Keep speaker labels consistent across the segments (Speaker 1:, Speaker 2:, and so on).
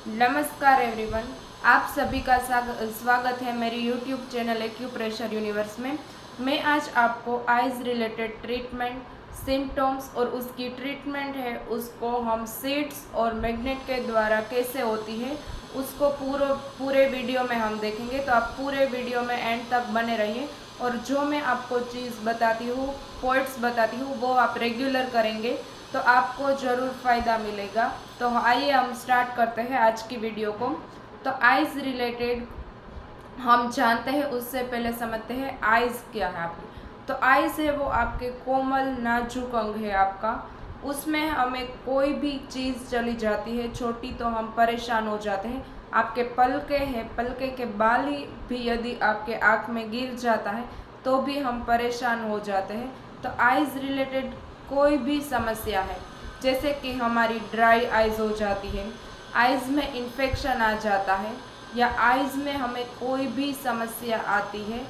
Speaker 1: नमस्कार एवरीवन। आप सभी का स्वागत है मेरी यूट्यूब चैनल एक्यूप्रेशर यूनिवर्स में। मैं आज आपको आइज़ रिलेटेड ट्रीटमेंट, सिम्टम्स और उसकी ट्रीटमेंट है उसको हम सीड्स और मैग्नेट के द्वारा कैसे होती है उसको पूरे वीडियो में हम देखेंगे। तो आप पूरे वीडियो में एंड तक बने रहिए और जो मैं आपको चीज़ बताती हूँ, पॉइंट्स बताती हूँ, वो आप रेगुलर करेंगे तो आपको ज़रूर फ़ायदा मिलेगा। तो आइए हम स्टार्ट करते हैं आज की वीडियो को। तो आइज़ रिलेटेड हम जानते हैं, उससे पहले समझते हैं आइज़ क्या है आपकी। तो आइज़ है वो आपके कोमल नाजुक अंग है आपका। उसमें हमें कोई भी चीज़ चली जाती है छोटी तो हम परेशान हो जाते हैं। आपके पलके हैं, पलके के बाल ही भी यदि आपके आँख में गिर जाता है तो भी हम परेशान हो जाते हैं। तो आइज़ रिलेटेड कोई भी समस्या है, जैसे कि हमारी ड्राई आइज़ हो जाती है, आइज़ में इन्फेक्शन आ जाता है, या आइज़ में हमें कोई भी समस्या आती है,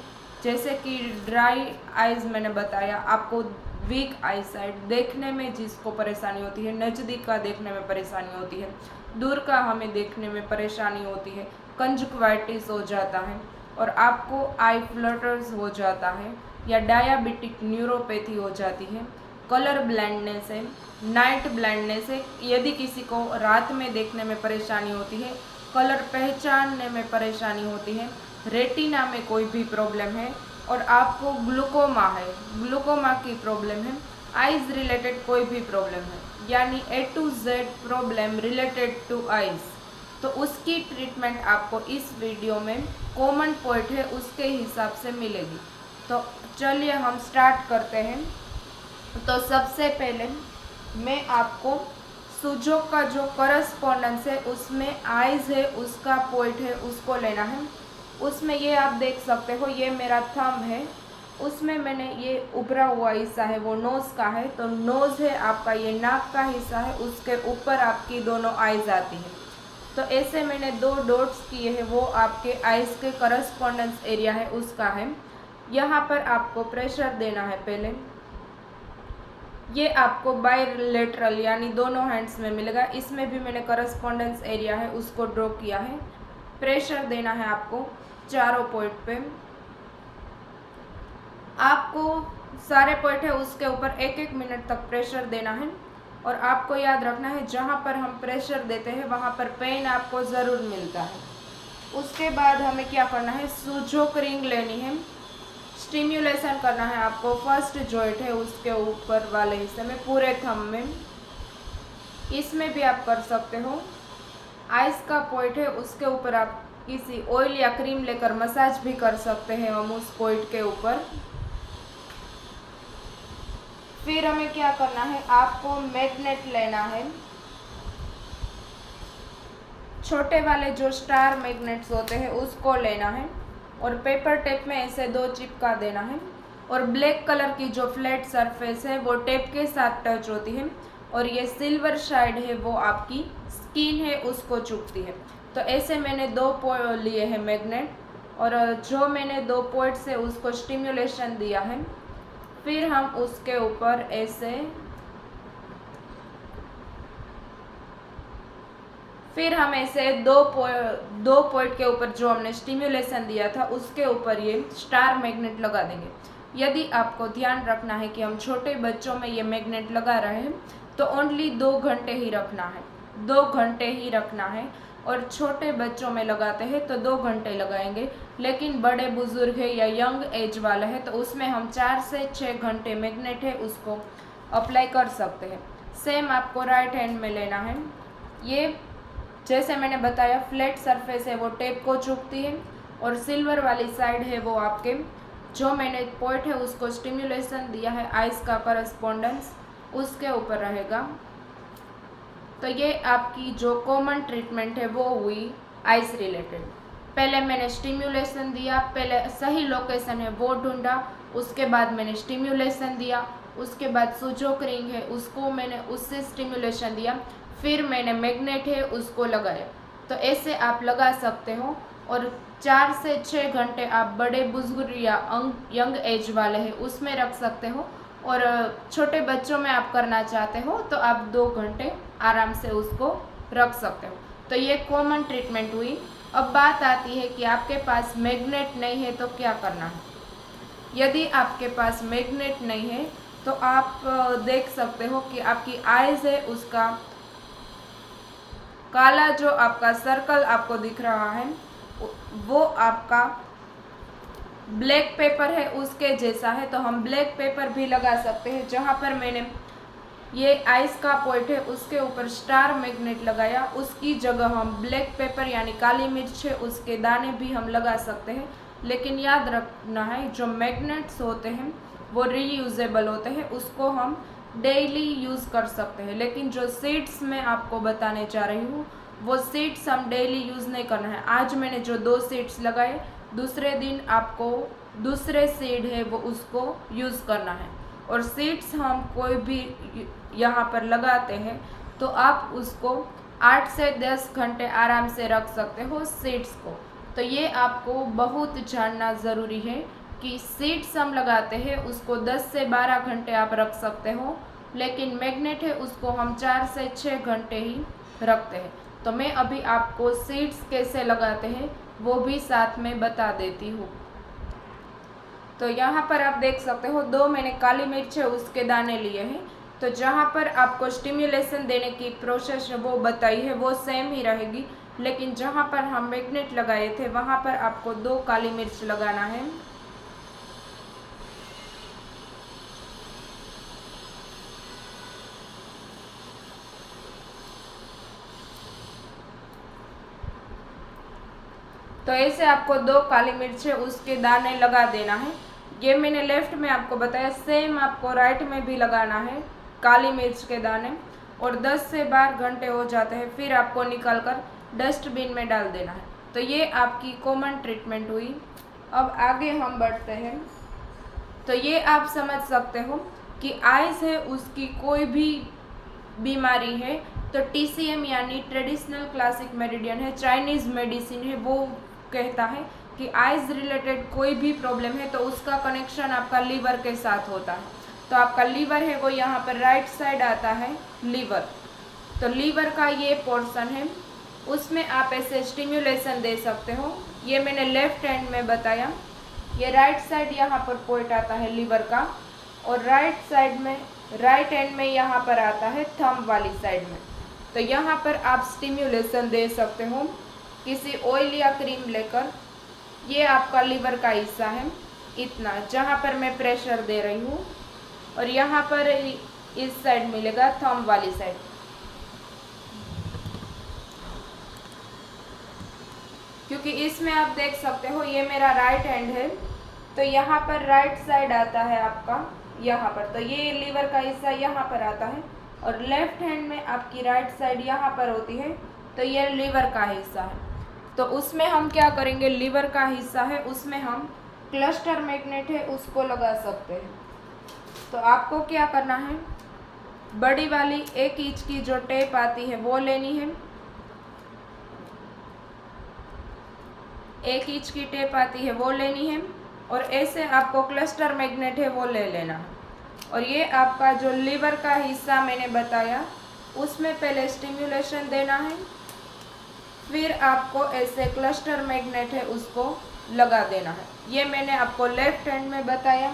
Speaker 1: जैसे कि ड्राई आइज़ मैंने बताया आपको, वीक आई साइट, देखने में जिसको परेशानी होती है, नज़दीक का देखने में परेशानी होती है, दूर का हमें देखने में परेशानी होती है, कंजक्टिवाइटिस हो जाता है और आपको आई फ्लटर्स हो जाता है, या डायबिटिक न्यूरोपैथी हो जाती है, कलर ब्लाइंडनेस है, नाइट ब्लाइंडनेस है, यदि किसी को रात में देखने में परेशानी होती है, कलर पहचानने में परेशानी होती है, रेटिना में कोई भी प्रॉब्लम है और आपको ग्लूकोमा है, ग्लूकोमा की प्रॉब्लम है, आइज़ रिलेटेड कोई भी प्रॉब्लम है, यानी A to Z problem related to eyes, तो उसकी ट्रीटमेंट आपको इस वीडियो में कॉमन पॉइंट है उसके हिसाब से मिलेगी। तो चलिए हम स्टार्ट करते हैं। तो सबसे पहले मैं आपको सुजो का जो करस्पॉन्डेंस है उसमें आइज़ है उसका पॉइंट है उसको लेना है। उसमें ये आप देख सकते हो, ये मेरा थंब है, उसमें मैंने ये उभरा हुआ हिस्सा है वो नोज़ का है, तो नोज़ है आपका, ये नाक का हिस्सा है, उसके ऊपर आपकी दोनों आइज़ आती है। तो ऐसे मैंने 2 डॉट्स किए हैं, वो आपके आइज़ के करस्पॉन्डेंस एरिया है उसका है। यहाँ पर आपको प्रेशर देना है पहले। ये आपको बायलेटरल यानी दोनों हैंड्स में मिलेगा, इसमें भी मैंने करस्पॉन्डेंस एरिया है उसको ड्रॉ किया है। प्रेशर देना है आपको चारों पॉइंट पे। आपको सारे पॉइंट है उसके ऊपर 1-1 मिनट तक प्रेशर देना है और आपको याद रखना है जहाँ पर हम प्रेशर देते हैं वहाँ पर पेन आपको ज़रूर मिलता है। उसके बाद हमें क्या करना है, सुजोक रिंग लेनी है, स्टिम्युलेशन करना है आपको। फर्स्ट जॉइंट है उसके ऊपर वाले हिस्से में, पूरे थंब में, इसमें भी आप कर सकते हो। आइस का पॉइंट है उसके ऊपर आप किसी ऑयल या क्रीम लेकर मसाज भी कर सकते हैं हम उस पॉइंट के ऊपर। फिर हमें क्या करना है, आपको मैग्नेट लेना है, छोटे वाले जो स्टार मैग्नेट्स होते हैं उसको लेना है और पेपर टेप में ऐसे 2 चिपका देना है और ब्लैक कलर की जो फ्लैट सरफेस है वो टेप के साथ टच होती है और ये सिल्वर साइड है वो आपकी स्किन है उसको चुभती है। तो ऐसे मैंने 2 लिए हैं मैग्नेट और जो मैंने 2 पॉइंट से उसको स्टिम्युलेशन दिया है। फिर हम उसके ऊपर ऐसे, फिर हम ऐसे दो पॉइंट के ऊपर जो हमने स्टिम्युलेशन दिया था उसके ऊपर ये स्टार मैग्नेट लगा देंगे। यदि आपको ध्यान रखना है कि हम छोटे बच्चों में ये मैग्नेट लगा रहे हैं तो ओनली 2 घंटे ही रखना है, 2 घंटे ही रखना है। और छोटे बच्चों में लगाते हैं तो 2 घंटे लगाएंगे, लेकिन बड़े बुजुर्ग है या यंग एज वाला है तो उसमें हम 4 से 6 घंटे मैग्नेट है उसको अप्लाई कर सकते हैं। सेम आपको राइट हैंड में लेना है। ये जैसे मैंने बताया फ्लैट सरफेस है वो टेप को चुभती है और सिल्वर वाली साइड है वो आपके जो मैंने पॉइंट है उसको स्टिम्युलेशन दिया है आइस का करस्पॉन्डेंस उसके ऊपर रहेगा। तो ये आपकी जो कॉमन ट्रीटमेंट है वो हुई आइस रिलेटेड। पहले मैंने स्टिम्युलेशन दिया, पहले सही लोकेशन है वो ढूंढा, उसके बाद मैंने स्टिम्युलेशन दिया, उसके बाद सुजोक रिंग है उसको मैंने उससे स्टिम्युलेशन दिया, फिर मैंने मैग्नेट है उसको लगाया। तो ऐसे आप लगा सकते हो और 4 से 6 घंटे आप बड़े बुजुर्ग या यंग एज वाले हैं उसमें रख सकते हो और छोटे बच्चों में आप करना चाहते हो तो आप 2 घंटे आराम से उसको रख सकते हो। तो ये कॉमन ट्रीटमेंट हुई। अब बात आती है कि आपके पास मैग्नेट नहीं है तो क्या करना है। यदि आपके पास मैग्नेट नहीं है तो आप देख सकते हो कि आपकी आइज़ है उसका काला जो आपका सर्कल आपको दिख रहा है वो आपका ब्लैक पेपर है उसके जैसा है। तो हम ब्लैक पेपर भी लगा सकते हैं। जहाँ पर मैंने ये आइस का पॉइंट है उसके ऊपर स्टार मैग्नेट लगाया, उसकी जगह हम ब्लैक पेपर यानी काली मिर्च है उसके दाने भी हम लगा सकते हैं। लेकिन याद रखना है जो मैग्नेट्स होते हैं वो रीयूजेबल होते हैं, उसको हम डेली यूज़ कर सकते हैं। लेकिन जो सीड्स मैं आपको बताने जा रही हूँ वो सीड्स हम डेली यूज़ नहीं करना है। आज मैंने जो 2 सीड्स लगाए, दूसरे दिन आपको दूसरे सीड है वो उसको यूज़ करना है। और सीड्स हम कोई भी यहाँ पर लगाते हैं तो आप उसको 8 से 10 घंटे आराम से रख सकते हो सीड्स को। तो ये आपको बहुत जानना ज़रूरी है कि सीड्स हम लगाते हैं उसको 10 से 12 घंटे आप रख सकते हो, लेकिन मैग्नेट है उसको हम 4 से 6 घंटे ही रखते हैं। तो मैं अभी आपको सीड्स कैसे लगाते हैं वो भी साथ में बता देती हूँ। तो यहाँ पर आप देख सकते हो 2 मैंने काली मिर्च है उसके दाने लिए हैं। तो जहाँ पर आपको स्टिम्युलेशन देने की प्रोसेस वो बताई है वो सेम ही रहेगी, लेकिन जहाँ पर हम मैग्नेट लगाए थे वहाँ पर आपको 2 काली मिर्च लगाना है। तो ऐसे आपको 2 काली मिर्च है उसके दाने लगा देना है। ये मैंने लेफ्ट में आपको बताया, सेम आपको राइट में भी लगाना है काली मिर्च के दाने। और 10 से 12 घंटे हो जाते हैं फिर आपको निकाल कर डस्टबिन में डाल देना है। तो ये आपकी कॉमन ट्रीटमेंट हुई। अब आगे हम बढ़ते हैं। तो ये आप समझ सकते हो कि आइज़ है उसकी कोई भी बीमारी है तो TCM यानी ट्रेडिशनल क्लासिक मेडिसिन है, चाइनीज़ मेडिसिन है, वो कहता है कि आइज़ रिलेटेड कोई भी प्रॉब्लम है तो उसका कनेक्शन आपका लीवर के साथ होता है। तो आपका लीवर है वो यहाँ पर राइट साइड आता है लीवर। तो लीवर का ये पोर्शन है उसमें आप ऐसे स्टिम्युलेशन दे सकते हो। ये मैंने लेफ्ट हैंड में बताया। ये राइट साइड यहाँ पर पॉइंट आता है लीवर का, और राइट साइड में राइट हैंड में यहाँ पर आता है थंब वाली साइड में। तो यहाँ पर आप स्टिम्युलेशन दे सकते हो किसी ऑयल या क्रीम लेकर। ये आपका लीवर का हिस्सा है इतना, जहाँ पर मैं प्रेशर दे रही हूँ, और यहाँ पर इस साइड मिलेगा थंब वाली साइड। क्योंकि इसमें आप देख सकते हो ये मेरा राइट हैंड है तो यहाँ पर राइट साइड आता है आपका यहाँ पर। तो ये लीवर का हिस्सा यहाँ पर आता है, और लेफ्ट हैंड में आपकी राइट साइड यहाँ पर होती है तो ये लीवर का हिस्सा है। तो उसमें हम क्या करेंगे, लीवर का हिस्सा है उसमें हम क्लस्टर मैग्नेट है उसको लगा सकते हैं। तो आपको क्या करना है, बड़ी वाली 1 इंच की जो टेप आती है वो लेनी है। 1 इंच की टेप आती है वो लेनी है, और ऐसे आपको क्लस्टर मैग्नेट है वो ले लेना है। और ये आपका जो लीवर का हिस्सा मैंने बताया उसमें पहले स्टिम्युलेशन देना है, फिर आपको ऐसे क्लस्टर मैग्नेट है उसको लगा देना है। ये मैंने आपको लेफ्ट हैंड में बताया।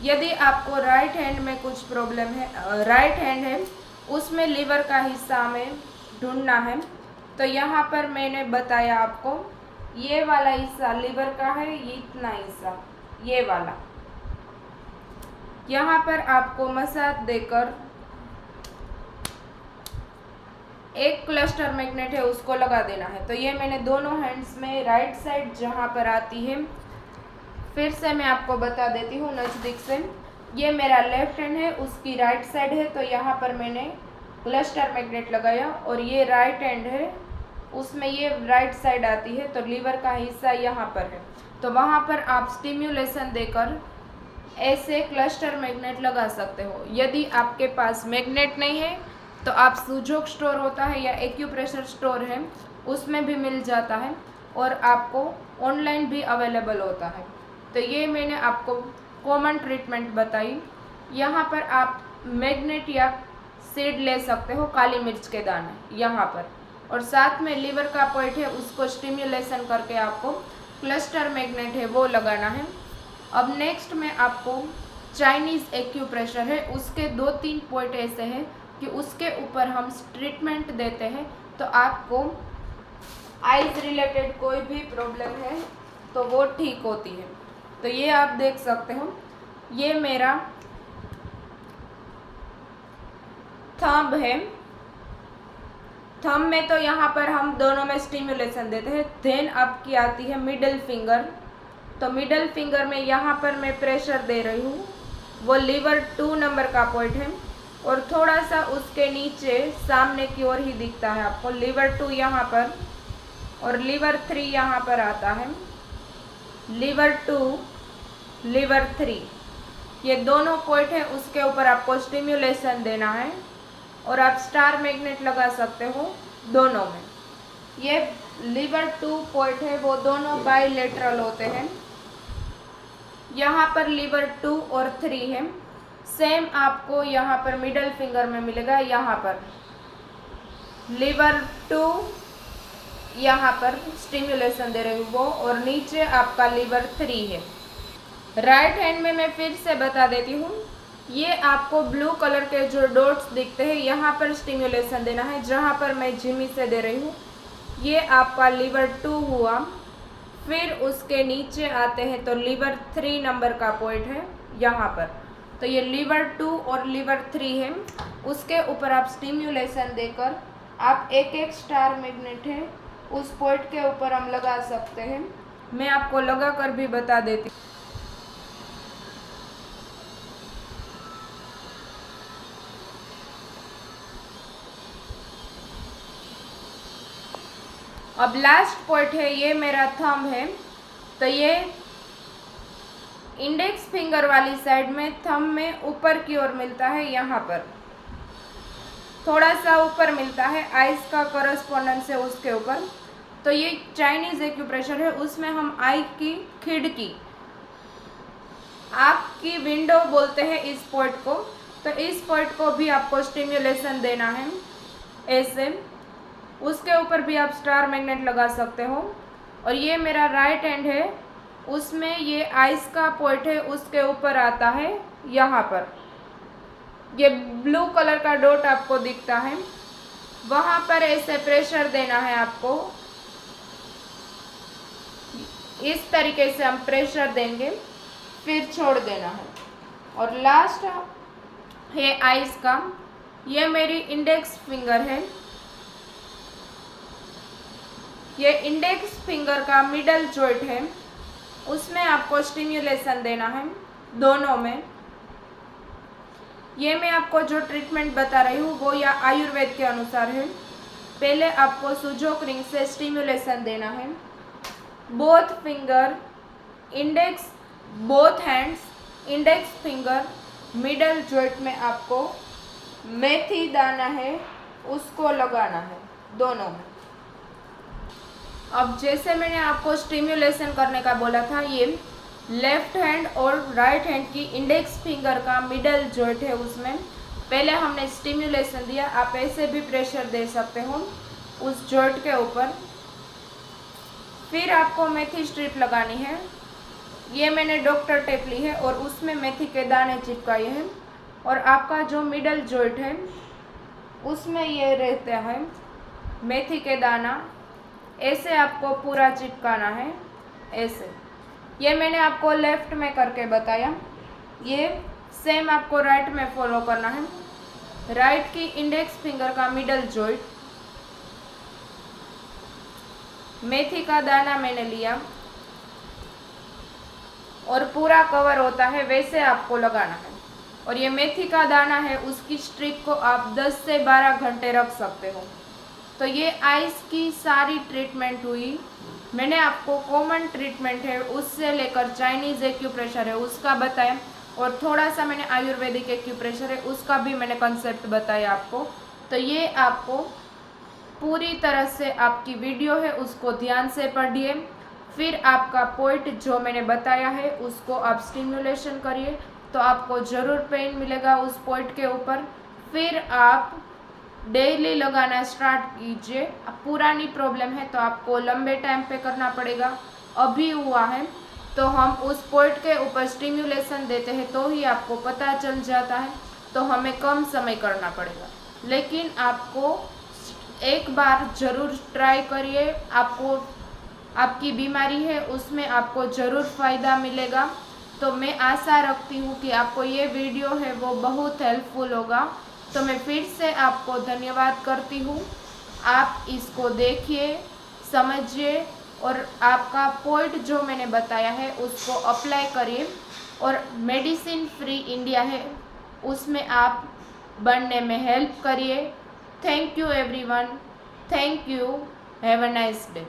Speaker 1: यदि आपको राइट हैंड में कुछ प्रॉब्लम है, राइट हैंड है उसमें लीवर का हिस्सा हमें ढूंढना है, तो यहाँ पर मैंने बताया आपको ये वाला हिस्सा लीवर का है, ये इतना हिस्सा ये वाला। यहाँ पर आपको मसाज देकर एक क्लस्टर मैग्नेट है उसको लगा देना है। तो ये मैंने दोनों हैंड्स में राइट साइड जहाँ पर आती है, फिर से मैं आपको बता देती हूँ नज़दीक से। ये मेरा लेफ्ट हैंड है उसकी राइट साइड है तो यहाँ पर मैंने क्लस्टर मैग्नेट लगाया, और ये राइट हैंड है उसमें ये राइट साइड आती है तो लीवर का हिस्सा यहाँ पर है। तो वहाँ पर आप स्टिम्युलेशन देकर ऐसे क्लस्टर मैग्नेट लगा सकते हो। यदि आपके पास मैग्नेट नहीं है तो आप सुजोक स्टोर होता है या एक्यूप्रेशर स्टोर है उसमें भी मिल जाता है, और आपको ऑनलाइन भी अवेलेबल होता है। तो ये मैंने आपको कॉमन ट्रीटमेंट बताई। यहाँ पर आप मैग्नेट या सीड ले सकते हो, काली मिर्च के दाने यहाँ पर, और साथ में लीवर का पॉइंट है उसको स्टिम्युलेशन करके आपको क्लस्टर मैग्नेट है वो लगाना है। अब नेक्स्ट में आपको चाइनीज़ एक्यूप्रेशर है, उसके 2-3 पॉइंट ऐसे हैं कि उसके ऊपर हम ट्रीटमेंट देते हैं तो आपको आइज रिलेटेड कोई भी प्रॉब्लम है तो वो ठीक होती है। तो ये आप देख सकते हो, ये मेरा थंब है। थंब में तो यहाँ पर हम दोनों में स्टिम्युलेशन देते हैं। देन आपकी आती है मिडिल फिंगर। तो मिडिल फिंगर में यहाँ पर मैं प्रेशर दे रही हूँ, वो लीवर 2 नंबर का पॉइंट है, और थोड़ा सा उसके नीचे सामने की ओर ही दिखता है आपको लीवर 2 यहाँ पर, और लीवर 3 यहाँ पर आता है। लीवर 2, लीवर 3, ये दोनों पॉइंट है, उसके ऊपर आपको स्टिम्युलेशन देना है, और आप स्टार मैग्नेट लगा सकते हो दोनों में। ये लीवर 2 पॉइंट है वो दोनों बाइलेटरल होते हैं। यहाँ पर लीवर 2 और 3 है, सेम आपको यहाँ पर मिडल फिंगर में मिलेगा। यहाँ पर लीवर 2 यहाँ पर स्टिम्युलेशन दे रही हूँ वो, और नीचे आपका लीवर 3 है। राइट हैंड में मैं फिर से बता देती हूँ, ये आपको ब्लू कलर के जो डॉट्स दिखते हैं यहाँ पर स्टिम्युलेशन देना है, जहाँ पर मैं जिमी से दे रही हूँ। ये आपका लीवर 2 हुआ। फिर उसके नीचे आते हैं तो लीवर 3 नंबर का पॉइंट है यहाँ पर। तो ये लीवर 2 और लीवर 3 है, उसके ऊपर आप स्टिम्युलेशन देकर आप एक स्टार मैग्नेट है उस पॉइंट के ऊपर हम लगा सकते हैं। मैं आपको लगा कर भी बता देती हूँ। अब लास्ट पॉइंट है, ये मेरा थंब है। तो ये इंडेक्स फिंगर वाली साइड में थंब में ऊपर की ओर मिलता है, यहाँ पर थोड़ा सा ऊपर मिलता है, आइज का करस्पॉन्डेंस है उसके ऊपर। तो ये चाइनीज एक्यूप्रेशर है, उसमें हम आई की खिड़की, आपकी विंडो बोलते हैं इस पॉइंट को। तो इस पॉइंट को भी आपको स्टिम्युलेशन देना है ऐसे, उसके ऊपर भी आप स्टार मैग्नेट लगा सकते हो। और ये मेरा राइट हैंड है, उसमें ये आइस का पॉइंट है उसके ऊपर आता है यहाँ पर, ये ब्लू कलर का डॉट आपको दिखता है, वहाँ पर ऐसे प्रेशर देना है आपको। इस तरीके से हम प्रेशर देंगे, फिर छोड़ देना है। और लास्ट है आइस का, ये मेरी इंडेक्स फिंगर है, ये इंडेक्स फिंगर का मिडल जॉइंट है, उसमें आपको स्टिम्युलेशन देना है दोनों में। ये मैं आपको जो ट्रीटमेंट बता रही हूँ वो या आयुर्वेद के अनुसार है। पहले आपको सुजोक रिंग से स्टिम्युलेशन देना है, both finger, index, both hands, index finger, middle joint में आपको मेथी दाना है उसको लगाना है दोनों में। अब जैसे मैंने आपको स्टिम्युलेशन करने का बोला था, ये लेफ्ट हैंड और राइट हैंड की इंडेक्स फिंगर का मिडल जॉइंट है, उसमें पहले हमने स्टिम्युलेशन दिया। आप ऐसे भी प्रेशर दे सकते हो उस जॉइंट के ऊपर। फिर आपको मेथी स्ट्रिप लगानी है, ये मैंने डॉक्टर टेप ली है और उसमें मेथी के दाने चिपकाए हैं। और आपका जो मिडल जॉइंट है उसमें ये रहता है मेथी के दाना, ऐसे आपको पूरा चिपकाना है ऐसे। ये मैंने आपको लेफ्ट में करके बताया, ये सेम आपको राइट में फॉलो करना है। राइट की इंडेक्स फिंगर का मिडल जॉइंट, मेथी का दाना मैंने लिया और पूरा कवर होता है वैसे आपको लगाना है। और ये मेथी का दाना है, उसकी स्ट्रिप को आप 10 से 12 घंटे रख सकते हो। तो ये आइस की सारी ट्रीटमेंट हुई। मैंने आपको कॉमन ट्रीटमेंट है उससे लेकर चाइनीज़ एक्यूप्रेशर है उसका बताया, और थोड़ा सा मैंने आयुर्वेदिक एक्यूप्रेशर है उसका भी मैंने कंसेप्ट बताया आपको। तो ये आपको पूरी तरह से आपकी वीडियो है उसको ध्यान से पढ़िए, फिर आपका पॉइंट जो मैंने बताया है उसको आप स्टिमुलेशन करिए तो आपको ज़रूर पेन मिलेगा उस पॉइंट के ऊपर। फिर आप डेली लगाना स्टार्ट कीजिए। अब पुरानी प्रॉब्लम है तो आपको लंबे टाइम पे करना पड़ेगा, अभी हुआ है तो हम उस पॉइंट के ऊपर स्टिमुलेशन देते हैं तो ही आपको पता चल जाता है, तो हमें कम समय करना पड़ेगा। लेकिन आपको एक बार ज़रूर ट्राई करिए, आपको आपकी बीमारी है उसमें आपको ज़रूर फ़ायदा मिलेगा। तो मैं आशा रखती हूँ कि आपको ये वीडियो है वो बहुत हेल्पफुल होगा। तो मैं फिर से आपको धन्यवाद करती हूँ। आप इसको देखिए, समझिए और आपका पॉइंट जो मैंने बताया है उसको अप्लाई करिए और मेडिसिन फ्री इंडिया है उसमें आप बनने में हेल्प करिए। Thank you everyone, thank you, have a nice day.